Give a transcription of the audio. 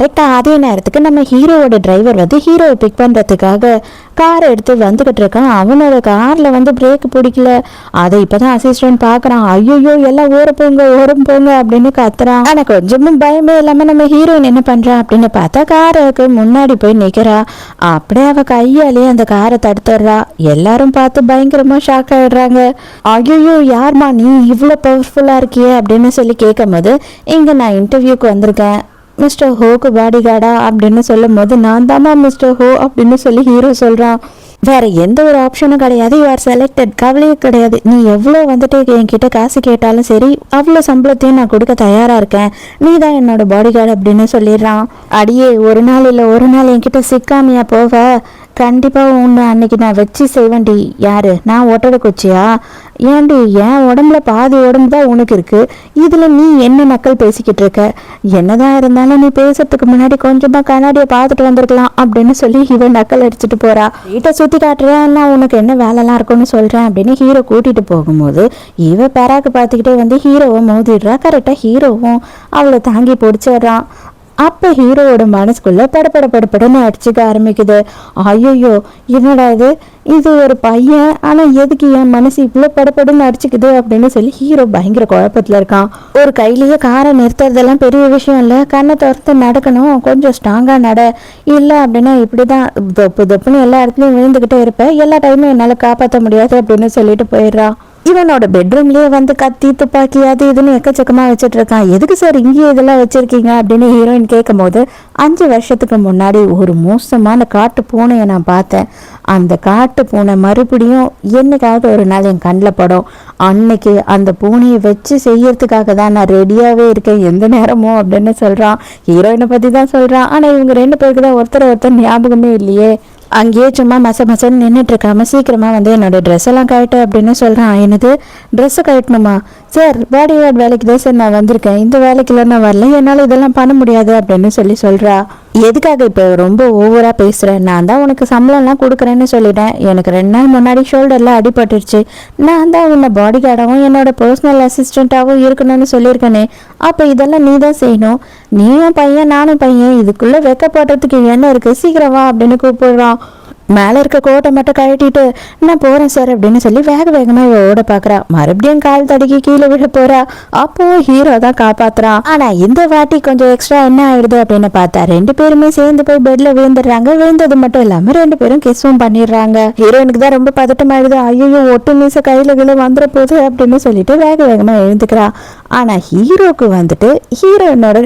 கரெக்டா அதே நேரத்துக்கு நம்ம ஹீரோவோட டிரைவர் வந்து ஹீரோவை பிக் பண்றதுக்காக காரை எடுத்து வந்துகிட்டு இருக்கான். அவனோட கார்ல வந்து பிரேக் பிடிக்கல. அதை இப்பதான் அசிஸ்டன்ட் பாக்குறான். ஐயோ எல்லாம் ஓரம் போங்க அப்படின்னு கத்துறான். ஆனா கொஞ்சமும் பயமே இல்லாம நம்ம ஹீரோயின் என்ன பண்றா அப்படின்னு பார்த்தா காருக்கு முன்னாடி போய் நிக்கிறா. அப்படியே அவ கையாலேயே அந்த காரை தடுத்துடுறா. எல்லாரும் பார்த்து பயங்கரமா ஷாக் ஆயிடுறாங்க. ஐயோ யார்மா நீ இவ்வளவு பவர்ஃபுல்லா இருக்கியே அப்படின்னு சொல்லி கேட்கும் போது, இங்க நான் இன்டர்வியூக்கு வந்திருக்கேன், மிஸ்டர் ஹோக்கு பாடி கார்டா அப்படின்னு சொல்லும் போது, நான் தாமா மிஸ்டர் ஹோ அப்படின்னு சொல்லி ஹீரோ சொல்றான். வேற எந்த ஒரு ஆப்ஷனும் கிடையாது, யூ ஆர் செலக்டட், கவலையே கிடையாது, நீ எவ்வளோ வந்துட்டு என்கிட்ட காசு கேட்டாலும் சரி அவ்வளோ சம்பளத்தையும் நான் கொடுக்க தயாரா இருக்கேன், நீ தான் என்னோட பாடி கார்டு அப்படின்னு சொல்லிடுறான். அடியே ஒரு நாள் இல்லை ஒரு நாள் என்கிட்ட சிக்காமையா போவ, கண்டிப்பா உன்னை அன்னைக்கு நான் வச்சு செய்வேன்டி. யாரு நான் ஒட்டட குச்சியா? ஏன்டி என் உடம்புல பாதி உடம்பு தான் உனக்கு இருக்கு, இதுல நீ என்ன நக்கல் பேசிக்கிட்டு இருக்க? என்னதான் இருந்தாலும் நீ பேசுறதுக்கு முன்னாடி கொஞ்சமா கண்ணாடியை பார்த்துட்டு வந்திருக்கலாம் அப்படின்னு சொல்லி இவன் நக்கல் அடிச்சுட்டு போறா. வீட்டை சுத்தி காட்டுறேன், நான் உனக்கு என்ன வேலைலாம் இருக்குன்னு சொல்றேன் அப்படின்னு ஹீரோ கூட்டிட்டு போகும்போது இவ பெராக்கு பார்த்துக்கிட்டே வந்து ஹீரோவை மோதிடுறா. கரெக்டா ஹீரோவும் அவளை தாங்கி பிடிச்சிடுறான். அப்ப ஹீரோவோட மனசுக்குள்ள படப்படன்னு அடிச்சுக்க ஆரம்பிக்குது. ஐயோ என்னடா இது ஒரு பையன், ஆனா எதுக்கு என் மனசு இவ்வளவு படப்படன்னு அடிச்சுக்குது அப்படின்னு சொல்லி ஹீரோ பயங்கர குழப்பத்துல இருக்கான். ஒரு கையிலேயே காரை நிறுத்துறதெல்லாம் பெரிய விஷயம் இல்ல, கண்ணை திறந்து நடக்கணும், கொஞ்சம் ஸ்ட்ராங்கா நட, இல்ல அப்படின்னா இப்படிதான் தொப்புன்னு எல்லா இடத்துலயும் விழுந்துகிட்டே இருப்பேன், எல்லா டைமும் என்னால காப்பாற்ற முடியாது அப்படின்னு சொல்லிட்டு போயிடுறான். இவனோட பெட்ரூம்லயே வந்து கத்தி துப்பாக்கி அது இதுன்னு எக்கச்சக்கமா வச்சுட்டு இருக்கான். எதுக்கு சார் இங்கேயே இதெல்லாம் வச்சிருக்கீங்க அப்படின்னு ஹீரோயின் கேட்கும் போது, 5 வருஷத்துக்கு முன்னாடி ஒரு மோசமான காட்டு பூனையை நான் பார்த்தேன், அந்த காட்டு பூனை மறுபடியும் என்னைக்காவது ஒரு நாள் என் கண்ணில் படும், அன்னைக்கு அந்த பூனையை வச்சு செய்யறதுக்காக தான் நான் ரெடியாவே இருக்கேன் எந்த நேரமும் அப்படின்னு சொல்றான். ஹீரோயினை பத்தி தான் சொல்றான். ஆனா இவங்க 2 பேருக்கு தான் ஒருத்தர் ஞாபகமே இல்லையே. அங்கேயே சும்மா மசன்னு நின்றுட்டு இருக்காம சீக்கிரமா வந்து என்னோட ட்ரெஸ் எல்லாம் கழட்டு அப்படின்னு சொல்றான். என்னது ட்ரெஸ்ஸை கழட்டணுமா சார்? பாடி கார்டு வேலைக்கு தான் சார் நான் வந்திருக்கேன், இந்த வேலைக்குலாம் நான் வரல, என்னால் இதெல்லாம் பண்ண முடியாது அப்படின்னு சொல்றா. எதுக்காக இப்போ ரொம்ப ஓவரா பேசுறேன்? நான் தான் உனக்கு சம்பளம்லாம் கொடுக்குறேன்னு சொல்லிட்டேன், எனக்கு 2 நாள் முன்னாடி ஷோல்டர்ல அடிபட்டுருச்சு, நான் தான் உன்னை பாடி கார்டாகவும் என்னோட பர்சனல் அசிஸ்டண்ட்டாகவும் இருக்கணும்னு சொல்லியிருக்கேனே, அப்போ இதெல்லாம் நீ தான் செய்யணும், நீயும் பையன் நானும் பையன், இதுக்குள்ள வெக்கப்படுறதுக்கு என்ன இருக்கு, சீக்கிரம் வா அப்படின்னு கூப்பிடுறான். மேல இருக்க கோட்டை மட்டும் கழட்டிட்டு நான் போறேன் சார் அப்படின்னு சொல்லி வேகமா ஓட பாக்குறா. மறுபடியும் கால் தடுக்கி கீழே விழ போறா. அப்போ ஹீரோ தான் காப்பாத்துறான். ஆனா இந்த வாட்டி கொஞ்சம் எக்ஸ்ட்ரா என்ன ஆயிடுது அப்படின்னு பார்த்தா 2 பேருமே சேர்ந்து போய் பெட்ல விழுந்துடுறாங்க. விழுந்தது மட்டும் இல்லாம 2 பேரும் கிஸ்ஸும் பண்ணிடுறாங்க. ஹீரோயினுக்கு தான் ரொம்ப பதட்டம் ஆயிடுது. ஐயோ ஒட்டு மீச கையில கீழே வந்துட போகுது அப்படின்னு சொல்லிட்டு வேகமா எழுந்துக்கிறா. ஆனா ஹீரோக்கு வந்துட்டு ஹீரோயினோட